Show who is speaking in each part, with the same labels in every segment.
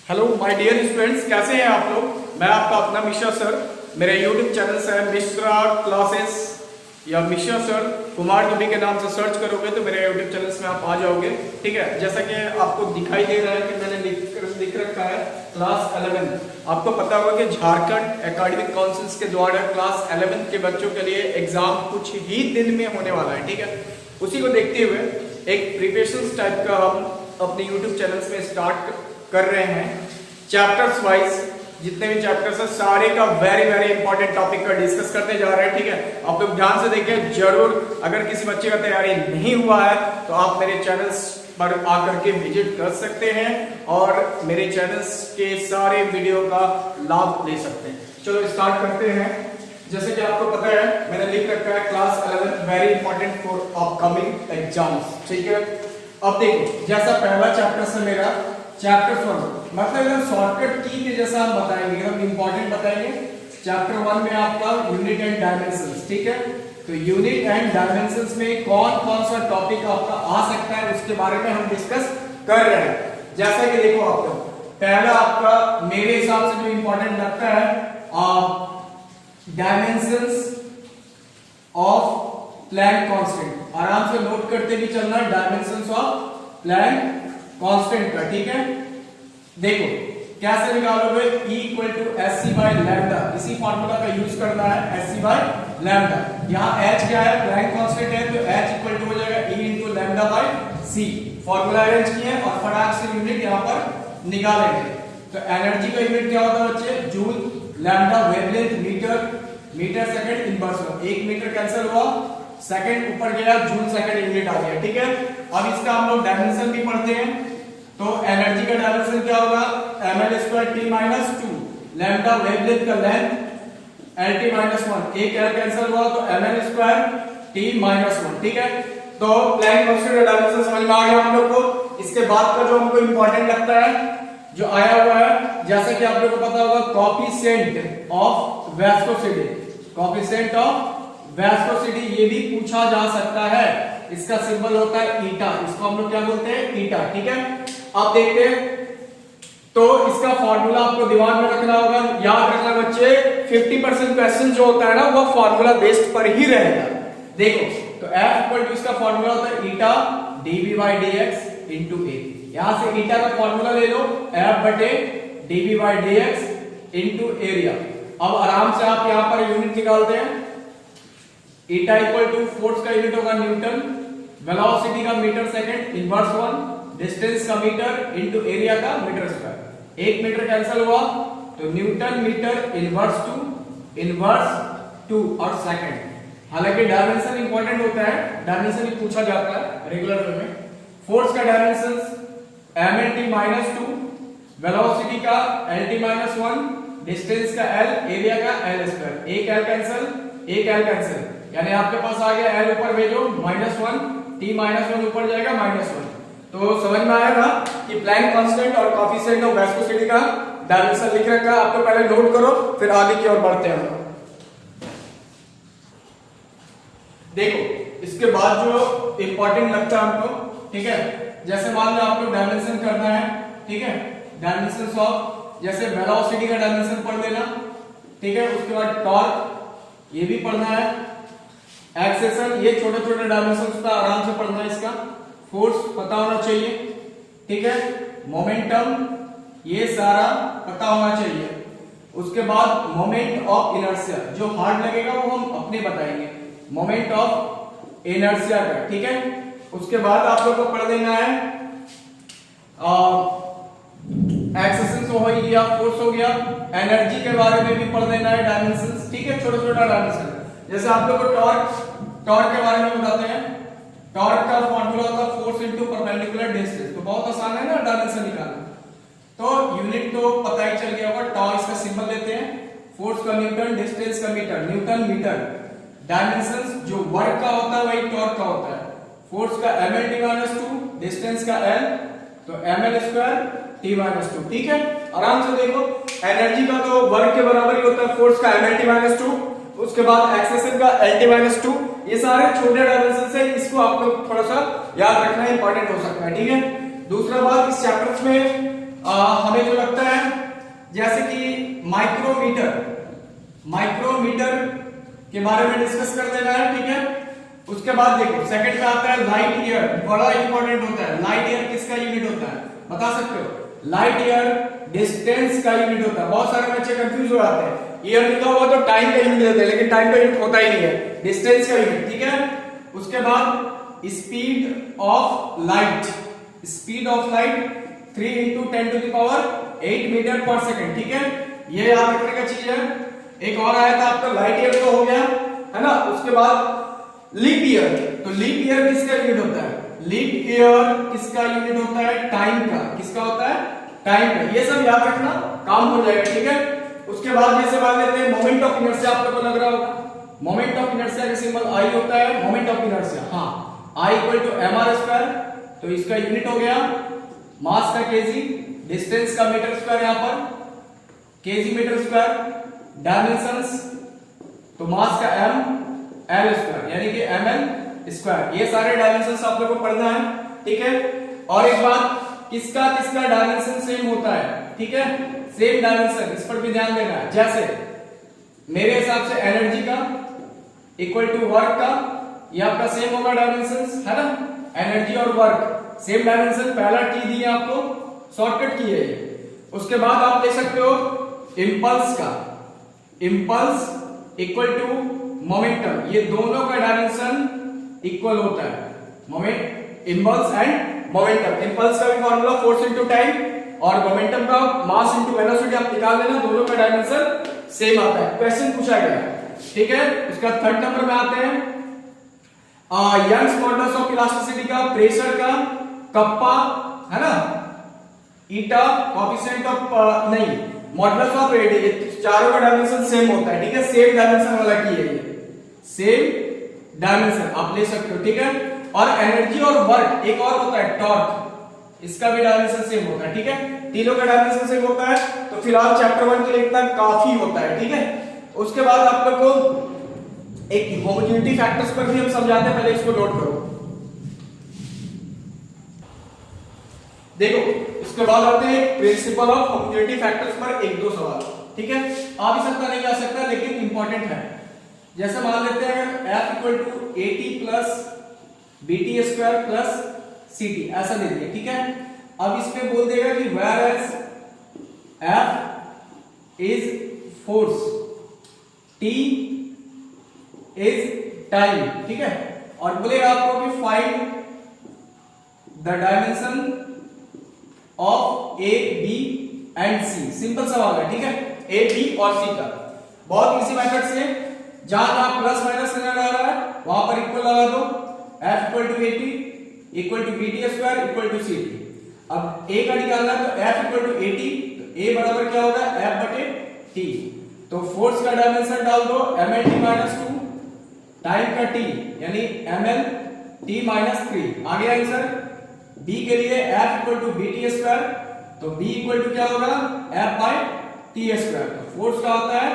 Speaker 1: Hello my dear students, कैसे हैं आप लोग। मैं आपका अपना मिश्रा सर। मेरे यूट्यूब चैनल से मिश्रा क्लासेस या मिश्रा सर कुमार दुबे के नाम से सर्च करोगे तो मेरे यूट्यूब चैनल में आप आ जाओगे। ठीक है, जैसा कि आपको दिखाई दे रहा है कि मैंने लिख रखा है क्लास 11। आपको पता होगा कि झारखंड एकेडमिक काउंसिल के द्वारा क्लास 11 के बच्चों के लिए एग्जाम कुछ ही दिन में होने वाला है। ठीक है, उसी को देखते हुए एक प्रिपरेशन टाइप का हम अपने यूट्यूब चैनल में स्टार्ट कर रहे हैं। चैप्टर्स वाइज जितने भी चैप्टर्स हैं सारे का वेरी इंपॉर्टेंट टॉपिक का डिस्कस करते जा रहे हैं। ठीक है, आप लोग ध्यान से देखें जरूर। अगर किसी बच्चे का तैयारी नहीं हुआ है तो आप मेरे चैनल्स पर आकर के विजिट कर सकते हैं और मेरे चैनल्स के सारे वीडियो का लाभ ले सकते हैं। चलो स्टार्ट करते हैं। जैसे कि आपको पता है मैंने लिख रखा है class 11 very important for upcoming exams. ठीक है, अब देखो जैसा पहला चैप्टर है मेरा चैप्टर 1, मतलब एकदम शॉर्टकट की के जैसा हम बताएंगे, हम इंपॉर्टेंट बताएंगे। चैप्टर 1 में आपका यूनिट एंड डायमेंशंस। ठीक है, तो यूनिट एंड डायमेंशंस में कौन कौन सा टॉपिक आपका आ सकता है उसके बारे में हम डिस्कस कर रहे हैं। जैसा कि देखो आपको पहला आपका मेरे हिसाब से जो इंपॉर्टेंट लगता है डायमेंशंस ऑफ प्लैंक कांस्टेंट। आराम से नोट करते भी चलना, डायमेंशंस ऑफ प्लैंक कांस्टेंट का। ठीक है, देखो कैसे निकालोगे, E equal to SC by lambda. इसी फार्मूला का यूज करना है, SC बाय लैम्डा। यहाँ H क्या है, प्लैंक कांस्टेंट है, तो H इक्वल टू हो जाएगा E into lambda by C। Formula arrange किए और फटाक से यूनिट यहाँ पर निकालेंगे। तो एनर्जी का यूनिट क्या होता है बच्चे, joule, lambda wavelength metre second inverse. 1 metre cancel हुआ, सेकंड ऊपर गया, जूल सेकंड यूनिट आ गया। ठीक है, अब इसका हम लोग डायमेंशन भी पढ़ते हैं। तो एनर्जी का डायमेंशन क्या होगा, ml² t - 2, लैम्डा वेवलेंथ का लेंथ lt - 1, एक एल कैंसिल हुआ तो ml² t - 1। ठीक है, तो प्लैंक कांस्टेंट का डायमेंशन समझ में आ गया हम लोग को। इसके बाद का जो हमको इंपॉर्टेंट लगता है जो आया हुआ है, जैसा कि आप लोगों को पता होगा coefficient of viscosity. Coefficient of viscosity ये भी पूछा जा सकता है। इसका सिंबल होता है ईटा, इसको हम लोग क्या बोलते हैं, ईटा। ठीक है, आप देखते हैं तो इसका फार्मूला आपको दिमाग में रखना होगा, याद रखना बच्चे। 50% क्वेश्चन जो होता है ना वो फार्मूला बेस्ड पर ही रहेगा। देखो तो F इक्वल टू इसका फार्मूला होता है ईटा dV/dx इनटू A। यहां से ईटा का फार्मूला ले लो, F बटे dV/dx इनटू एरिया। अब आराम से आप यहां पर यूनिट निकालते हैं। ईटा इक्वल टू फोर्स का यूनिट होगा न्यूटन, वेलोसिटी का मीटर सेकंड इनवर्स 1, डिस्टेंस का मीटर इनटू एरिया का मीटर स्क्वायर। 1 मीटर कैंसिल हुआ तो न्यूटन मीटर इनवर्स 2 और सेकंड। हालांकि डायमेंशन इंपॉर्टेंट होता है, डायमेंशन ही पूछा जाता है रेगुलर वे में। फोर्स का डायमेंशन mlt - 2, वेलोसिटी का lt - 1, डिस्टेंस का l, एरिया का l²। एक l कैंसिल, यानी आपके पास आ गया l ऊपर भेजो -1, t - 1 ऊपर जाएगा -1। तो समझ में आया ना कि प्लैंक कांस्टेंट और कोएफिशिएंट ऑफ विस्कोसिटी का डायमेंशन लिख रखा है। आपको पहले नोट करो फिर आगे की ओर बढ़ते हैं। देखो इसके बाद जो इंपॉर्टेंट लगता है हमको, ठीक है, जैसे मान लो आपको डायमेंशन करना है। ठीक है, डायमेंशन ऑफ जैसे वेलोसिटी का डायमेंशन पढ़ लेना। ठीक है, उसके बाद टॉर्क ये भी पढ़ना है, एक्सेलेरेशन ये छोटे डायमेंशन का आराम से पढ़ना है। इसका फोर्स पता होना चाहिए। ठीक है, मोमेंटम ये सारा पता होना चाहिए। उसके बाद मोमेंट ऑफ इनर्शिया, जो हार्ड लगेगा वो हम अपने बताएंगे, मोमेंट ऑफ इनर्शिया का। ठीक है, उसके बाद आप लोग को पढ़ लेना है एक्सेलेरेशन हो गया, फोर्स हो गया, एनर्जी के बारे में भी पढ़ लेना है, डायमेंशंस। ठीक है, छोटा डायमेंशन। जैसे आप लोग को टॉर्क के बारे में बताते हैं। टॉर्क का फार्मूला होता है फोर्स इनटू परपेंडिकुलर डिस्टेंस। तो बहुत आसान है ना डायमेंशन निकालना। तो यूनिट तो पता ही चल गया होगा, टॉर्क इसका सिंबल लेते हैं, फोर्स का न्यूटन, डिस्टेंस का मीटर, न्यूटन मीटर। डायमेंशंस जो वर्क का होता है वही टॉर्क का होता है। फोर्स का mlt - 2, डिस्टेंस का l, तो ml² t - 2। ठीक है, आराम से देखो एनर्जी का तो वर्क के बराबर ही होता है, फोर्स का mlt - 2, उसके बाद एक्सेलेरेशन का lt - 2। ये सारे छोटे डायमेंशन से, इसको आप लोग थोड़ा सा याद रखना इंपॉर्टेंट हो सकता है। ठीक है, दूसरा बात इस चैप्टर में हमें जो लगता जैसे कि माइक्रोमीटर के बारे में डिस्कस कर देना है, ठीक है। उसके बाद देखो सेकंड पे आता है लाइट ईयर, बड़ा इंपॉर्टेंट होता है। लाइट ईयर किसका यूनिट होता है बता सकते हो? लाइट ईयर डिस्टेंस का यूनिट होता है। बहुत सारे बच्चे कंफ्यूज हो जाते हैं, ईयर लिखा हुआ तो टाइम का यूनिट देते हैं, लेकिन टाइम का यूनिट होता ही नहीं है, डिस्टेंस का यूनिट, ठीक है। उसके बाद स्पीड ऑफ लाइट, 3 × 10⁸ मीटर पर सेकंड, ठीक है। ये याद रखने का चीज है। एक और आया था आपका लाइट ईयर तो हो गया है ना। उसके बाद लीप ईयर, तो लीप ईयर किसका यूनिट होता है? लीप ईयर किसका यूनिट होता है? टाइम का। किसका होता है? टाइम का। ये सब याद रखना, काम हो जाएगा, ठीक है। उसके बाद जैसे मान लेते हैं मोमेंट ऑफ इनर्शिया, आप लोगों को लग रहा होगा मोमेंट ऑफ इनर्शिया का सिंबल आई होता है। मोमेंट ऑफ इनर्शिया, हाँ, I = mr², तो इसका यूनिट हो गया मास का केजी, डिस्टेंस का मीटर स्क्वायर, यहां पर केजी मीटर स्क्वायर, डायमेंशंस तो मास का m l² यानी कि ml²। ये सारे डायमेंशंस आप लोगों को पढ़ना है, ठीक है। और एक बात, किसका डायमेंशन सेम होता है, ठीक है, सेम डायमेंशन, इस पर भी ध्यान देना है। जैसे मेरे हिसाब से एनर्जी का इक्वल टू वर्क का, ये आपका सेम होगा डायमेंशंस, है ना। एनर्जी और वर्क सेम डायमेंशन, पहला टी दी है आपको, शॉर्टकट की है ये। उसके बाद आप ले सकते हो इंपल्स का, इंपल्स इक्वल टू मोमेंटम, ये दोनों का डायमेंशन इक्वल होता है। Moment, impulse and momentum. Impulse का भी फॉर्मूला फोर्स इनटू टाइम, और मोमेंटम का मास इनटू वेलोसिटी आप निकाल लेना, दोनों का डायमेंशन सेम आता है। क्वेश्चन पूछा गया, ठीक है। उसका थर्ड नंबर में आते हैं यंग्स मॉडुलस ऑफ इलास्टिसिटी का, प्रेशर का, कप्पा, है ना, ईटा, कोएफिशिएंट ऑफ नहीं, मॉडुलस ऑफ रेडियस, चारों का डायमेंशन सेम होता है, ठीक है। सेम डायमेंशन वाला की है ये, सेम डायमेंशन आप ले सकते हो, ठीक है। और एनर्जी और वर्क एक और होता है टॉर्क, इसका भी डायमेंशन सेम होता है, ठीक है। तीनों का डायमेंशन सेम होता है। तो फिलहाल चैप्टर 1 के लिए इतना काफी होता है, ठीक है। उसके बाद आप लोग को एक होमोजेनिटी फैक्टर्स पर भी हम समझाते हैं, पहले इसको नोट करो। देखो इसके बाद आते हैं प्रिंसिपल ऑफ होमोजेनिटी फैक्टर्स पर 1-2 सवाल, ठीक है। आ भी सकता नहीं आ सकता, लेकिन इंपॉर्टेंट है। जैसे मान लेते हैं अगर F = AT + BT² + CT, ऐसा दे दिया, ठीक है। अब इसमें बोल देगा कि whereas F is force, T is time, ठीक है। और बोलेगा आपको कि find the dimension of A, B and C। Simple सवाल है, ठीक है, A, B और C का। बहुत इजी मेथड से, जहां प्लस माइनस नजर आ रहा है वहां पर इक्वल लगा दो। F = AT = BT² = CT। अब A का निकालना है तो F = AT, तो A बराबर क्या होगा? F/T। तो फोर्स का डायमेंशन डाल दो mlt-2, टाइम का T यानी mlt-3। आ गया आंसर। B के लिए F = BT², तो B = क्या होगा? F/T²। तो फोर्स का होता है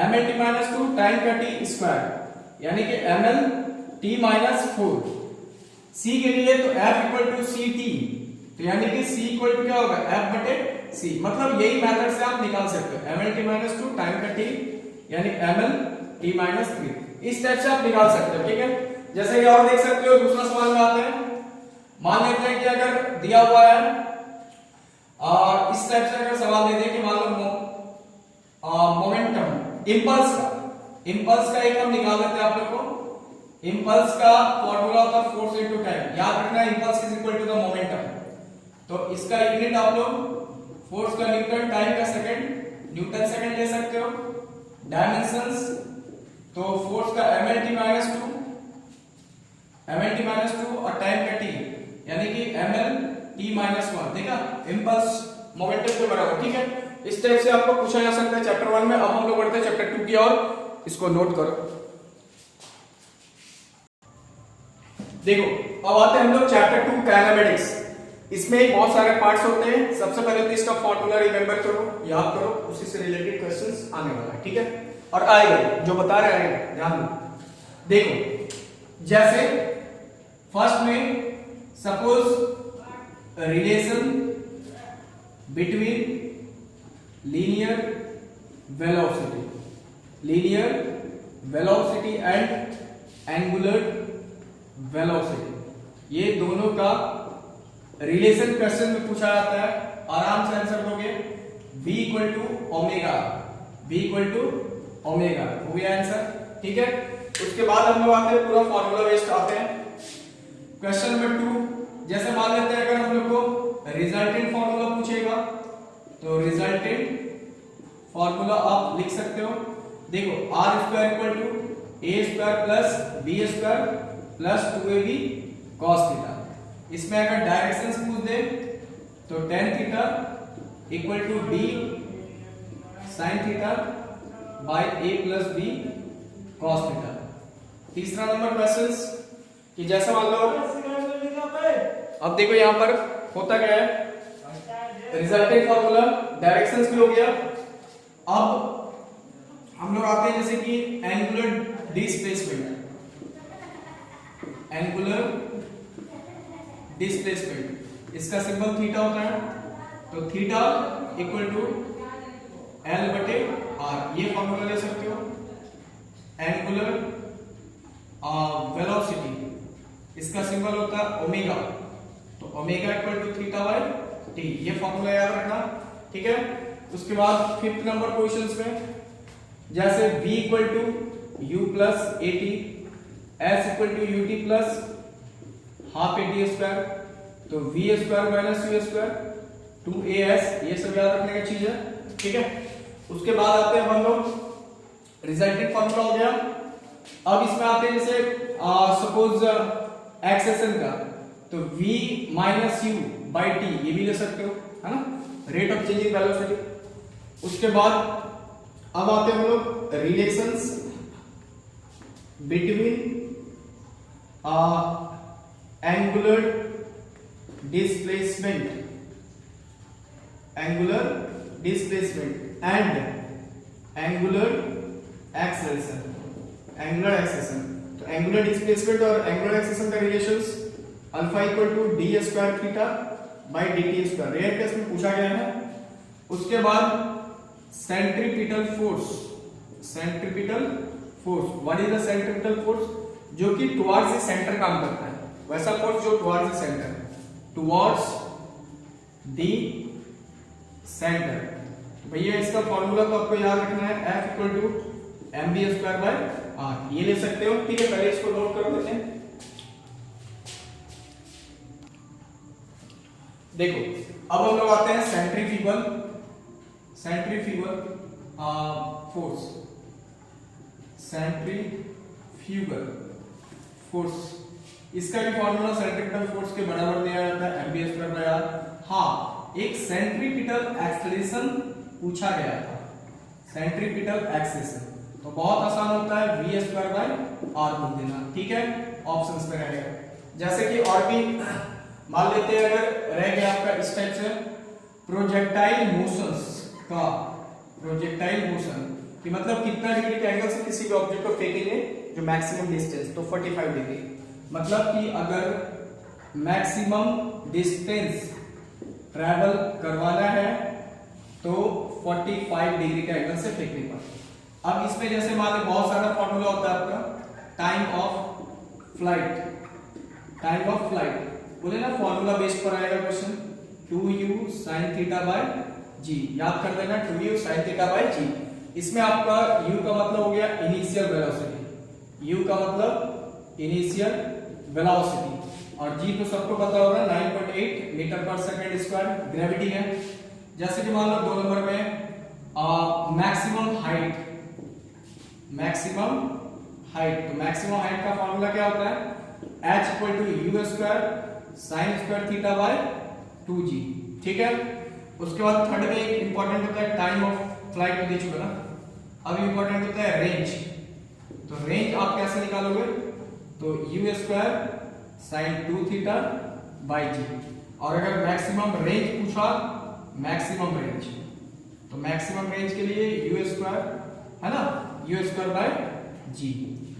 Speaker 1: mlt-2 टाइम का T² यानी कि mlt-4। C के लिए तो F = CT, तो यानी कि C = क्या होगा? F/C। मतलब यही मेथड से आप निकाल सकते हो, mlt-2 टाइम का T यानी mlt-3। इस टाइप से आप निकाल सकते हो, ठीक है। जैसे कि और देख सकते हो, दूसरा सवाल में आते हैं। मान लेते हैं कि अगर दिया हुआ है इस टाइप से अगर सवाल दे दे कि मान लो मोमेंटम, इंपल्स का एक हम निकाल लेते हैं आप लोग को। इंपल्स का फॉर्मूला होता है फोर्स इनटू टाइम, याद रखना impulse is equal to the momentum. तो इसका यूनिट आप लोग फोर्स का न्यूटन, टाइम का सेकंड, न्यूटन सेकंड ले सकते हो। डायमेंशंस तो फोर्स का mlt-2 और टाइम का t यानी कि mlt-1। देखा, इंपल्स मोमेंटम के बराबर, ठीक है। इस टाइप से आपको पूछा जा सकता है चैप्टर 1 में। अब हम लोग बढ़ते हैं चैप्टर 2 की ओर, इसको नोट करो। देखो अब आते हैं हम लोग चैप्टर 2 काइनेमेटिक्स। इसमें बहुत सारे पार्ट्स होते हैं। सबसे पहले तो इसका फॉर्मूला रिमेंबर करो, याद करो, उसी से रिलेटेड क्वेश्चंस आने वाला है, ठीक है। और आएगा जो बता रहे हैं, ध्यान दो। देखो जैसे फर्स्ट में suppose relation between linear velocity, linear velocity and angular velocity, ये दोनों का रिलेशन क्वेश्चन में पूछा जाता है, आराम से आंसर दोगे। v equal to omega, v equal to omega हो गया आंसर, ठीक है। उसके बाद हम लोग आते हैं पूरा फॉर्मूला बेस्ड आते हैं। क्वेश्चन नंबर 2, जैसे मान लेते हैं अगर हम लोग को रिजल्टेंट फॉर्मूला पूछेगा तो रिजल्टेंट फॉर्मूला आप लिख सकते हो। देखो R square equal to A square plus B square plus 2ab cos theta. इसमें अगर डायरेक्शंस पूछ दे तो tan theta equal to b sin theta by a plus b cos theta. तीसरा नंबर क्वेश्चंस कि जैसा मान लो, अब देखो यहां पर होता क्या है, रिजल्टेंट फॉर्मूला डायरेक्शंस भी हो गया। अब हम लोग आते हैं जैसे कि एंगुलर डिस्प्लेसमेंट, एंगुलर डिस्प्लेसमेंट, इसका सिंबल थीटा होता है, तो थीटा इक्वल टू एल बटे आर, ये फॉर्मूला ले सकते हो। एंगुलर वेलोसिटी, इसका सिंबल होता है ओमेगा, तो omega equal to theta by T, ये फॉर्मूला याद रखना, ठीक है। उसके बाद फिफ्थ नंबर क्वेश्चंस में जैसे v equal to you plus a t, S equal to u t plus half a t square, तो v square minus u square 2as, ये सब याद रखने का चीज है, ठीक है। उसके बाद आते हैं हम लोग रिजल्टेंट फॉर्मूला हो गया। अब इसमें आते हैं जैसे सपोज एक्सेशन का, तो v minus you by T, ये भी ले सकते हो, है ना, रेट ऑफ चेंजिंग वेलोसिटी। उसके बाद अब आते हैं हम लोग relations between angular displacement, angular displacement and angular acceleration, angular acceleration. तो एंगुलर डिस्प्लेसमेंट और एंगुलर एक्सेलेरेशन का relations alpha equal to D square theta by D T square, rare case में पूछा गया है। उसके बाद centripetal force, centripetal force, what is the centripetal force, जो कि टुवर्ड्स द सेंटर काम करता है, वैसा फोर्स जो towards the centre, towards the centre. भैया इसका फॉर्मूला तो आपको याद रखना है, F equal to M B square by R, ये ले सकते हो, ठीक है। पहले इसको नोट कर लेते हैं। देखो अब हम लोग आते हैं centrifugal, centrifugal force, centrifugal force, इसका भी फॉर्मूला सेंट्रीपिटल फोर्स के बराबर दिया जाता है M B square by R. हाँ, एक सेंट्रीपिटल एक्सेलरेशन पूछा गया था, सेंट्रीपिटल एक्सेलरेशन, तो बहुत आसान होता है, वी स्क्वायर बाय आर बोल देना, ठीक है, ऑप्शंस में रहेगा। जैसे कि और भी मान लेते हैं, अगर रह गया आपका इस टाइप से प्रोजेक्टाइल मोशंस का, प्रोजेक्टाइल मोशन कि मतलब कितना डिग्री के एंगल से किसी भी ऑब्जेक्ट को फेंकेंगे जो मैक्सिमम डिस्टेंस, तो 45 डिग्री, मतलब कि अगर मैक्सिमम डिस्टेंस ट्रैवल करवाना है तो 45 डिग्री के एंगल से फेंकने पर। अब इसमें जैसे मान लो बहुत सारा फॉर्मूला होता है आपका, time of flight, time of flight बोले ना, फॉर्मूला बेस्ड पर आएगा question, 2u sin theta bye g, याद कर देना 2u sin theta bye g। इसमें आपका u का मतलब हो गया इनिशियल वेलोसिटी, u का मतलब इनिशियल वेलोसिटी, और g तो सबको पता होगा 9.8 मीटर पर सेकंड स्क्वायर ग्रेविटी है। जैसे कि मान लो 2 नंबर में मैक्सिमम हाइट, मैक्सिमम हाइट, तो मैक्सिमम हाइट का फॉर्मूला क्या होता है, h equal to U square sine square theta by 2g, ठीक है। उसके बाद थर्ड में एक इंपॉर्टेंट होता है टाइम ऑफ फ्लाइट में दे चुका ना, अब इंपॉर्टेंट होता है रेंज, तो रेंज आप कैसे निकालोगे, तो you square sign 2 theta by g, और अगर मैक्सिमम रेंज पूछा, मैक्सिमम रेंज, तो मैक्सिमम रेंज के लिए यू स्क्वायर है ना, you square by g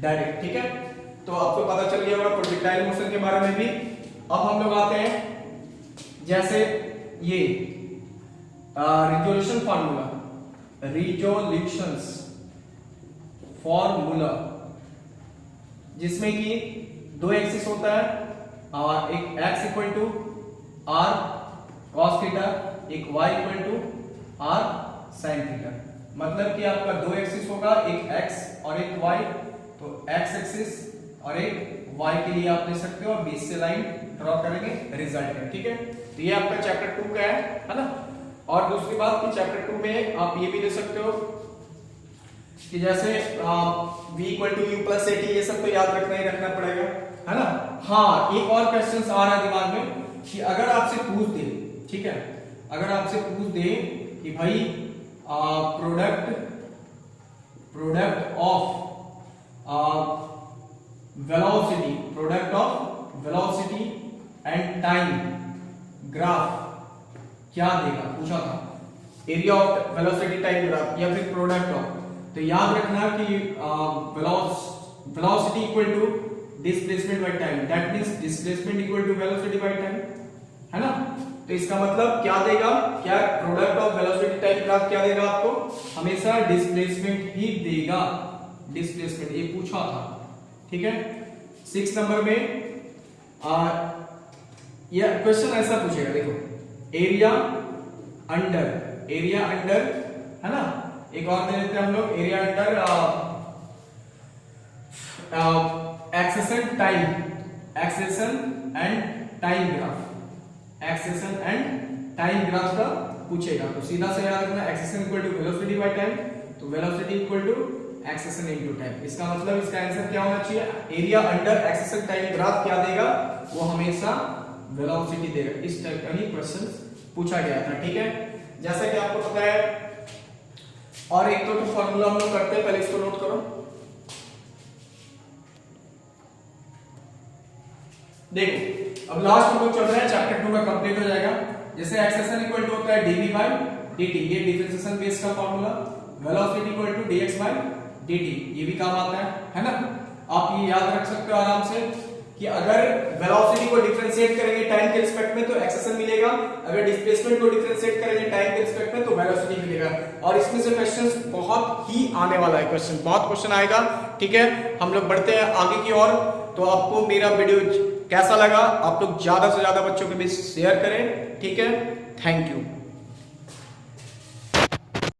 Speaker 1: direct, ठीक है। तो आपको पता चल गया होगा प्रोजेक्टाइल मोशन के बारे में भी। अब हम लोग आते हैं जैसे ये रिजोल्यूशन फार्मूला जिसमें कि दो एक्सिस होता है, और एक x equal to R cos theta, एक y equal to R sine theta. मतलब कि आपका दो एक्सिस होगा, एक x और एक y, तो x एक्सिस और एक y के लिए आप ले सकते हो और बीच से लाइन ड्रॉ करेंगे रिजल्ट में, ठीक है। तो ये आपका चैप्टर 2 का है ना। और दूसरी बात कि चैप्टर 2 में आप ये भी ले सकते हो कि जैसे v equal to you plus AT, ये सब तो याद रखना ही रखना पड़ेगा, है ना। हाँ, एक और क्वेश्चन आ रहा है दिमाग में कि अगर आपसे पूछ दे, ठीक है, अगर आपसे पूछ दे कि भाई product of velocity and time graph क्या देगा, पूछा था। Area of velocity time graph या फिर प्रोडक्ट ऑफ, तो याद रखना कि velocity equal to displacement by time, that means displacement equal to velocity by time, है ना। तो इसका मतलब क्या देगा, क्या product of velocity time graph क्या देगा आपको, हमेशा डिस्प्लेसमेंट ही देगा, डिस्प्लेसमेंट, ये पूछा था, ठीक है। 6 नंबर में यह क्वेश्चन ऐसा पूछेगा, देखो, एरिया अंडर, है ना। एक और दे देते हैं हम लोग, area under acceleration and time graph का पूछेगा। तो सीधा से याद रखना, acceleration equal to velocity by time, तो velocity equal to acceleration into time. इसका मतलब इसका आंसर क्या होना चाहिए, area under acceleration time graph क्या देगा, वो हमेशा वेलोसिटी देगा। इस टाइप का ही क्वेश्चन पूछा गया था, ठीक है। जैसा कि आपको पता है, और एक तो फार्मूला हम लोग करते हैं, पहले इसको नोट करो। देखो, अब लास्ट हम लोग चल रहे हैं, चैप्टर 2 का कंप्लीट हो जाएगा। जैसे एक्सेशन इक्वल टू होता है dv बाय dt, ये डिफरेंशिएशन बेस का formula, velocity equal to dx by dt, ये भी काम आता है ना। आप ये याद रख सकते हो आराम से कि अगर वेलोसिटी को डिफरेंशिएट करेंगे टाइम के रिस्पेक्ट में तो एक्सेशन मिलेगा, अगर डिस्प्लेसमेंट को डिफरेंशिएट करेंगे टाइम के रिस्पेक्ट में तो वेलोसिटी मिलेगा। और इसमें से क्वेश्चंस बहुत ही आने वाला है, बहुत क्वेश्चन आएगा, ठीक है। हम लोग बढ़ते हैं आगे की ओर। तो आपको मेरा वीडियो कैसा लगा, आप लोग ज्यादा से ज्यादा बच्चों के बीच शेयर करें, ठीक है। Thank you.